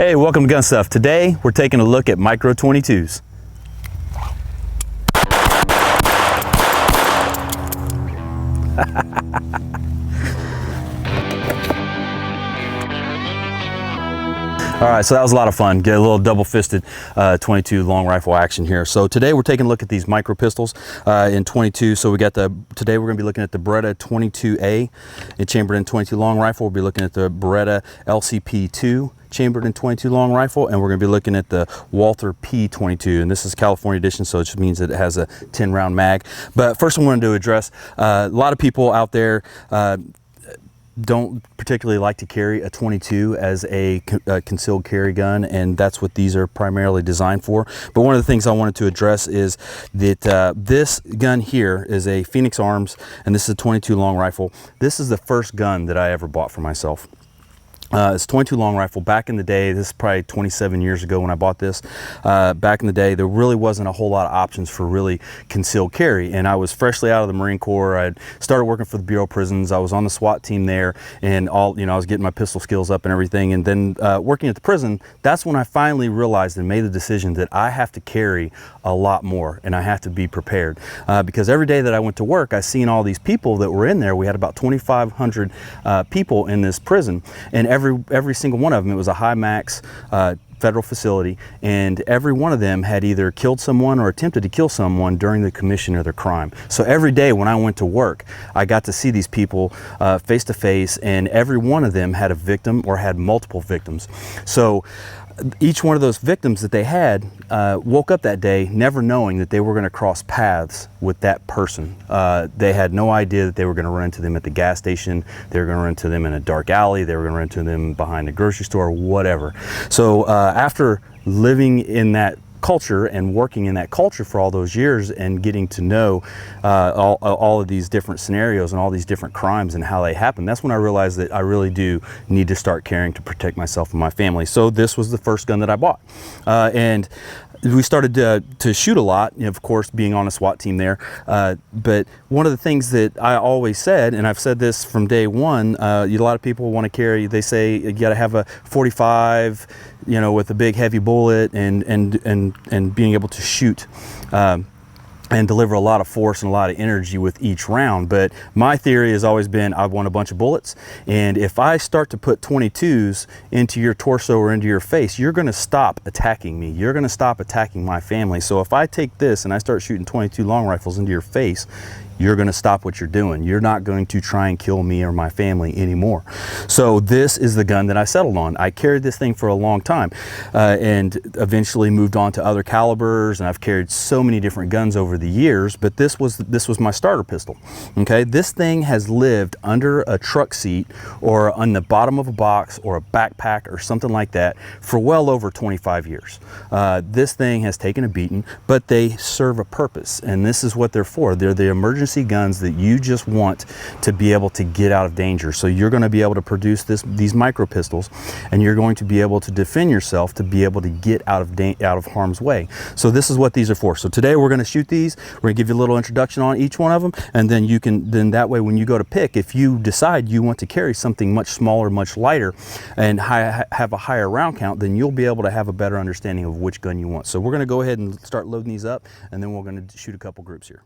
Hey, welcome to Gun Stuff. Today we're taking a look at micro 22s. All right, so that was a lot of fun. Get a little double-fisted 22 long rifle action here. So today we're taking a look at these micro pistols in 22. So we got today we're gonna be looking at the Beretta 22A, a chambered in 22 long rifle. We'll be looking at the Beretta LCP II, chambered in 22 long rifle, and we're gonna be looking at the Walther P22, and this is California edition, so it just means that it has a 10-round mag. But first I wanted to address, a lot of people out there don't particularly like to carry a 22 as a concealed carry gun, and that's what these are primarily designed for. But one of the things I wanted to address is that this gun here is a Phoenix Arms, and this is a 22 long rifle. This is the first gun that I ever bought for myself. It's 22 long rifle. Back in the day, this is probably 27 years ago when I bought this. Back in the day, there really wasn't a whole lot of options for really concealed carry, and I was freshly out of the Marine Corps. I started working for the Bureau of Prisons. I was on the SWAT team there, and I was getting my pistol skills up and everything. And then working at the prison, that's when I finally realized and made the decision that I have to carry a lot more, and I have to be prepared. Because every day that I went to work, I seen all these people that were in there. We had about 2,500 people in this prison, and every single one of them, it was a high max federal facility, and every one of them had either killed someone or attempted to kill someone during the commission of their crime. So every day when I went to work, I got to see these people face to face, and every one of them had a victim or had multiple victims. So each one of those victims that they had woke up that day never knowing that they were going to cross paths with that person. They had no idea that they were going to run into them at the gas station, they were going to run into them in a dark alley, they were going to run into them behind a grocery store, whatever. So after living in that culture and working in that culture for all those years and getting to know all of these different scenarios and all these different crimes and how they happen, that's when I realized that I really do need to start carrying to protect myself and my family. So this was the first gun that I bought, and we started to shoot a lot, of course, being on a SWAT team there. But one of the things that I always said, and I've said this from day one, a lot of people want to carry, they say you got to have a 45, with a big heavy bullet and being able to shoot and deliver a lot of force and a lot of energy with each round. But my theory has always been I want a bunch of bullets, and if I start to put 22s into your torso or into your face, you're gonna stop attacking me. You're gonna stop attacking my family. So if I take this and I start shooting 22 long rifles into your face, you're gonna stop what you're doing. You're not going to try and kill me or my family anymore. So this is the gun that I settled on. I carried this thing for a long time and eventually moved on to other calibers, and I've carried so many different guns over the years, but this was my starter pistol. Okay, this thing has lived under a truck seat or on the bottom of a box or a backpack or something like that for well over 25 years. This thing has taken a beating, but they serve a purpose, and this is what they're for. They're the emergency guns that you just want to be able to get out of danger. So you're going to be able to produce these micro pistols, and you're going to be able to defend yourself to be able to get out of harm's way. So this is what these are for. So today we're going to shoot these. We're going to give you a little introduction on each one of them, and then then that way when you go to pick, if you decide you want to carry something much smaller, much lighter, and have a higher round count, then you'll be able to have a better understanding of which gun you want. So we're going to go ahead and start loading these up, and then we're going to shoot a couple groups here.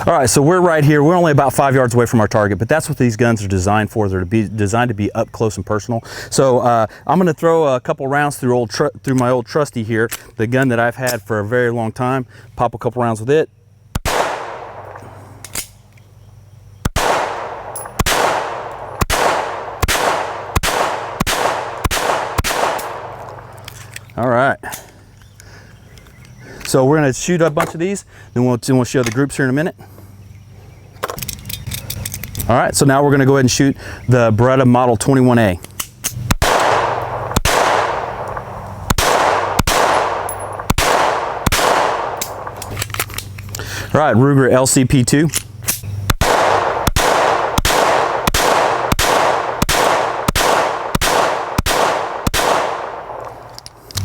All right, so we're right here. We're only about 5 yards away from our target, but that's what these guns are designed for. They're designed to be up close and personal. So I'm going to throw a couple rounds through my old trusty here, the gun that I've had for a very long time. Pop a couple rounds with it. All right. So we're going to shoot a bunch of these, then we'll show the groups here in a minute. All right, so now we're going to go ahead and shoot the Beretta Model 21A. All right, Ruger LCP II.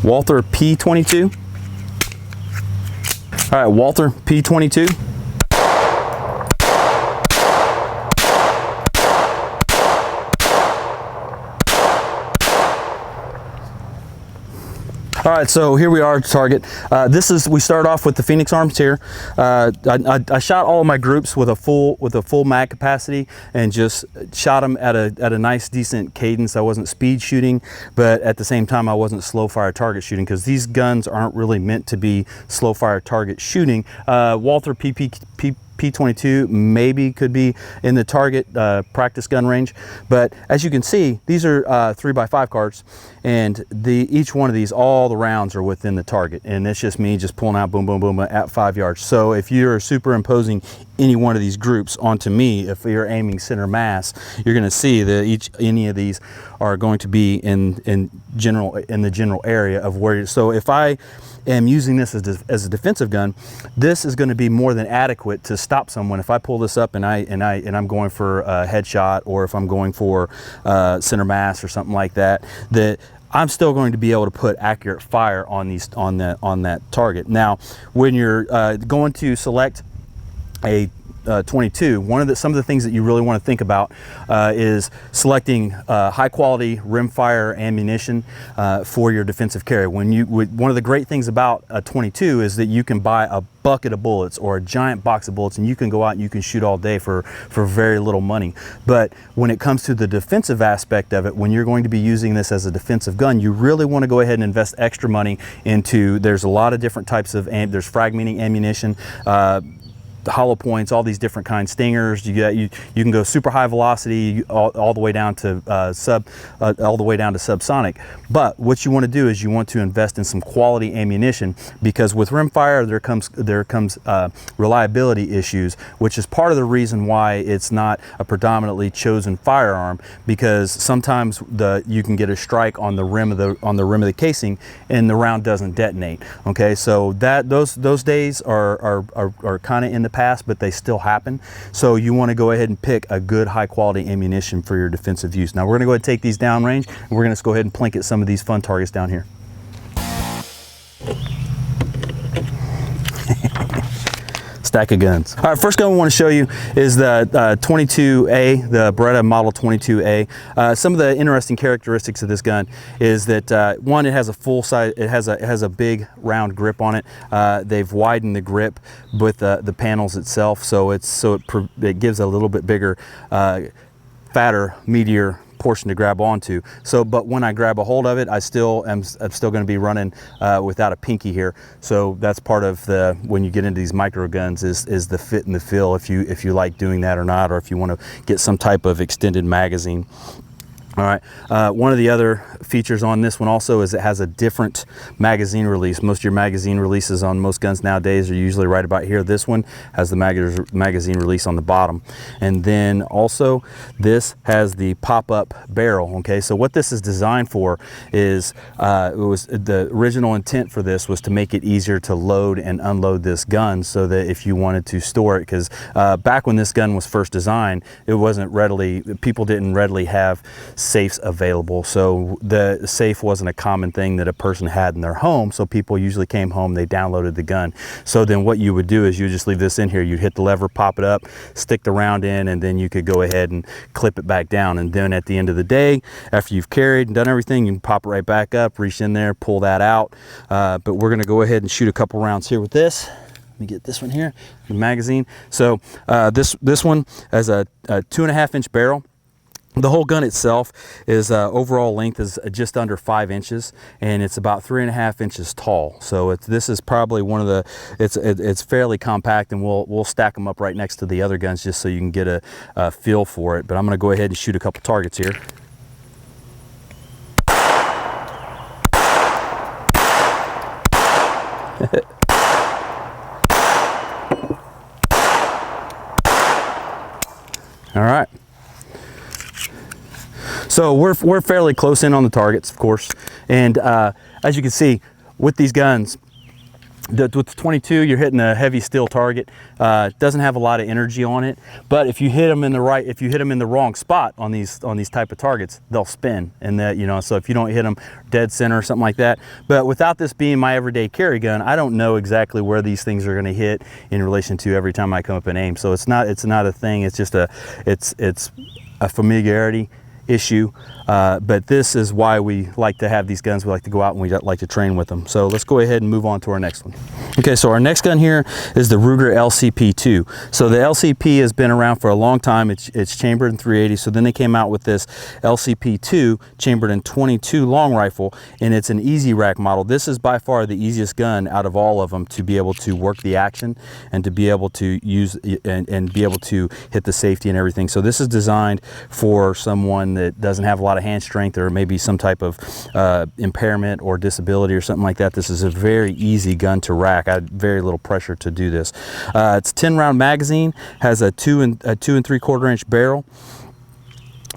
Walther P22. All right, Walther P22. All right, so here we are at target. We start off with the Phoenix arms here. I shot all of my groups with a full mag capacity and just shot them at a nice decent cadence. I wasn't speed shooting, but at the same time I wasn't slow fire target shooting, because these guns aren't really meant to be slow fire target shooting. Walther P22 maybe could be in the target practice gun range, but as you can see, these are 3x5 cards, and each one of these, all the rounds are within the target, and it's just me just pulling out boom boom boom at 5 yards. So if you're superimposing any one of these groups onto me, if you're aiming center mass, you're going to see that any of these are going to be in the general area of where. So if I am using this as a defensive gun, this is going to be more than adequate to stop someone. If I pull this up and I'm going for a headshot, or if I'm going for center mass or something like that, that I'm still going to be able to put accurate fire on that target. Now, when you're going to select a 22, some of the things that you really want to think about is selecting high quality rimfire ammunition for your defensive carry. One of the great things about a 22 is that you can buy a bucket of bullets or a giant box of bullets, and you can go out and you can shoot all day for very little money. But when it comes to the defensive aspect of it, when you're going to be using this as a defensive gun, you really want to go ahead and invest extra money into, there's a lot of different types of, there's fragmenting ammunition, the hollow points, all these different kinds, stingers. You can go super high velocity all the way down to subsonic. But what you want to do is you want to invest in some quality ammunition, because with rimfire there comes reliability issues, which is part of the reason why it's not a predominantly chosen firearm, because sometimes you can get a strike on the rim of the casing and the round doesn't detonate. Okay, so those days are kind of in the past, but they still happen. So you want to go ahead and pick a good high quality ammunition for your defensive use. Now we're going to go ahead and take these downrange, and we're going to go ahead and plink at some of these fun targets down here. Stack of guns. All right, first gun we want to show you is the 22A, the Beretta model 22A. Some of the interesting characteristics of this gun is that one, it has a full size, it has a big round grip on it. They've widened the grip with the panels itself, so it gives a little bit bigger, fatter, meatier portion to grab onto. So, but when I grab a hold of it, I'm still going to be running without a pinky here. So that's part of when you get into these micro guns is the fit and the feel, if you like doing that or not, or if you want to get some type of extended magazine. All right, one of the other features on this one also is it has a different magazine release. Most of your magazine releases on most guns nowadays are usually right about here. This one has the magazine release on the bottom. And then also this has the pop-up barrel, okay? So what this is designed for is, the original intent for this was to make it easier to load and unload this gun, so that if you wanted to store it, because back when this gun was first designed, people didn't readily have safes available. So the safe wasn't a common thing that a person had in their home. So people usually came home, they downloaded the gun. So then what you would do is you just leave this in here. You'd hit the lever, pop it up, stick the round in, and then you could go ahead and clip it back down. And then at the end of the day, after you've carried and done everything, you can pop it right back up, reach in there, pull that out. But we're going to go ahead and shoot a couple rounds here with this. Let me get this one here, the magazine. So this one has a 2.5-inch barrel. The whole gun itself is overall length is just under 5 inches, and it's about 3.5 inches tall. So this is probably one of the, it's fairly compact, and we'll stack them up right next to the other guns just so you can get a feel for it. But I'm going to go ahead and shoot a couple targets here. All right. So we're fairly close in on the targets, of course, and as you can see with these guns, with the 22, you're hitting a heavy steel target. It doesn't have a lot of energy on it, but if you hit them in the wrong spot on these type of targets, they'll spin, and so if you don't hit them dead center or something like that. But without this being my everyday carry gun, I don't know exactly where these things are going to hit in relation to every time I come up and aim. So it's not a thing. It's just it's a familiarity issue. but this is why we like to have these guns. We like to go out and we like to train with them. So let's go ahead and move on to our next one. Okay, so our next gun here is the Ruger LCP II. So the LCP has been around for a long time. It's chambered in 380. So then they came out with this LCP II chambered in 22 long rifle, and it's an easy rack model. This is by far the easiest gun out of all of them to be able to work the action and to be able to use and be able to hit the safety and everything. So this is designed for someone that doesn't have a lot of hand strength or maybe some type of impairment or disability or something like that. This is a very easy gun to rack. I had very little pressure to do this. It's a 10-round magazine, has a 2 3/4 inch barrel.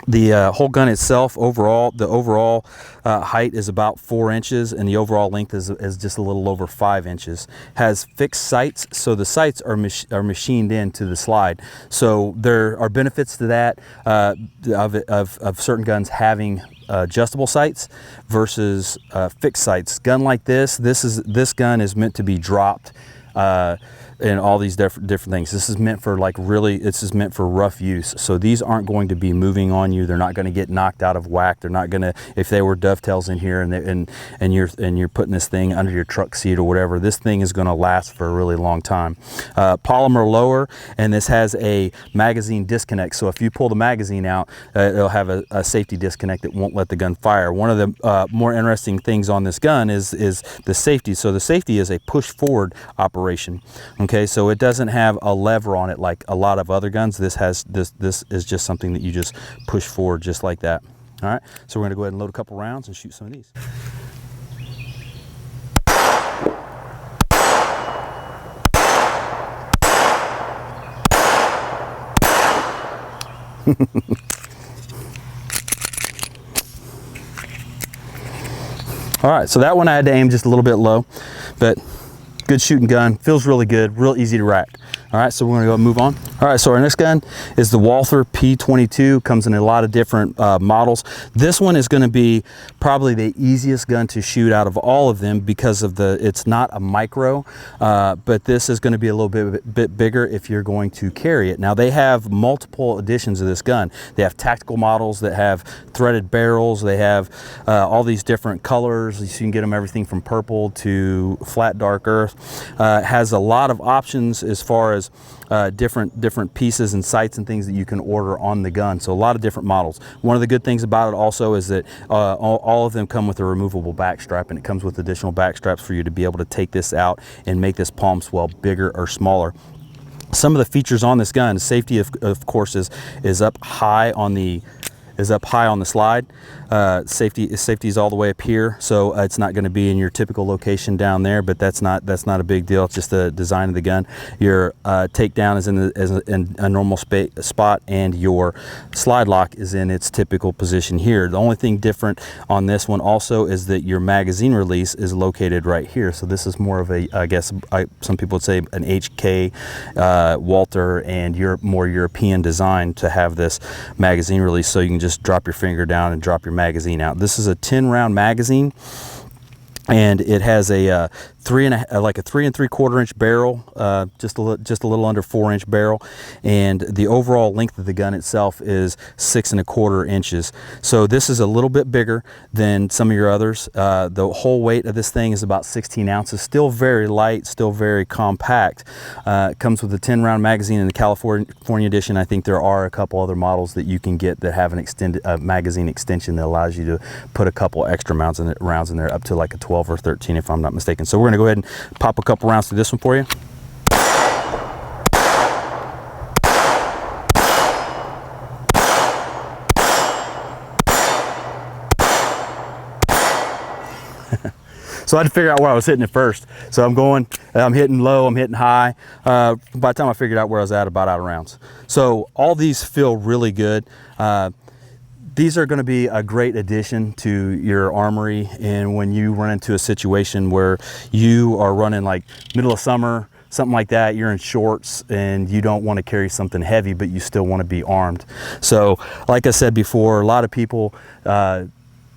The whole gun itself, the overall height is about 4 inches, and the overall length is just a little over 5 inches. Has fixed sights, so the sights are machined into the slide. So there are benefits to that of certain guns having adjustable sights versus fixed sights. Gun like this gun is meant to be dropped. And all these different things. This is meant for this is meant for rough use. So these aren't going to be moving on you. They're not going to get knocked out of whack. They're not going to, if they were dovetails in here and you're putting this thing under your truck seat or whatever, this thing is going to last for a really long time. Polymer lower, and this has a magazine disconnect. So if you pull the magazine out, it'll have a safety disconnect that won't let the gun fire. One of the more interesting things on this gun is the safety. So the safety is a push forward operation. Okay, so it doesn't have a lever on it like a lot of other guns. This is just something that you just push forward just like that. All right, so we're gonna go ahead and load a couple rounds and shoot some of these. All right, so that one I had to aim just a little bit low, but good shooting gun, feels really good, real easy to rack. All right, so we're gonna go and move on. All right, so our next gun is the Walther P22. Comes in a lot of different models. This one is gonna be probably the easiest gun to shoot out of all of them because of it's not a micro, but this is gonna be a little bit bigger if you're going to carry it. Now they have multiple editions of this gun. They have tactical models that have threaded barrels. They have all these different colors. So you can get them everything from purple to flat dark earth. Has a lot of options as far as different pieces and sights and things that you can order on the gun. So a lot of different models. One of the good things about it also is that all of them come with a removable back strap, and it comes with additional back straps for you to be able to take this out and make this palm swell bigger or smaller. Some of the features on this gun, safety of course is up high on the slide. Safety is all the way up here, so it's not going to be in your typical location down there, but that's not a big deal. It's just the design of the gun. Your takedown is in a normal spot, and your slide lock is in its typical position here. The only thing different on this one also is that your magazine release is located right here. So this is more of a, I guess some people would say, an HK Walther and more European design to have this magazine release, so you can just drop your finger down and drop your magazine out. This is a 10-round magazine, and it has a 3 3/4 inch barrel, just a little under 4 inch barrel, and the overall length of the gun itself is 6 1/4 inches. So this is a little bit bigger than some of your others. The whole weight of this thing is about 16 ounces. Still very light, still very compact. It comes with a 10-round magazine in the California edition. I think there are a couple other models that you can get that have an extended magazine extension that allows you to put a couple extra rounds in there, up to like a 12 or 13 if I'm not mistaken. So we're going to go ahead and pop a couple rounds through this one for you. So I had to figure out where I was hitting it first. So I'm hitting low, I'm hitting high. By the time I figured out where I was at, about out of rounds. So all these feel really good. These are going to be a great addition to your armory, and when you run into a situation where you are running like middle of summer, something like that, you're in shorts and you don't want to carry something heavy, but you still want to be armed. So like I said before, a lot of people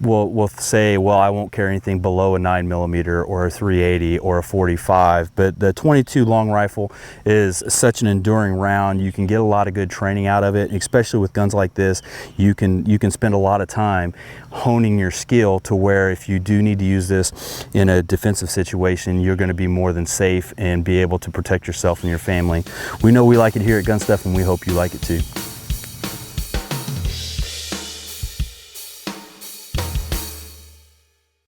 will say, well, I won't carry anything below a 9mm or a 380 or a 45, but the 22 long rifle is such an enduring round. You can get a lot of good training out of it, especially with guns like this. You can spend a lot of time honing your skill to where if you do need to use this in a defensive situation, you're going to be more than safe and be able to protect yourself and your family. We know we like it here at Gun Stuff, and we hope you like it too.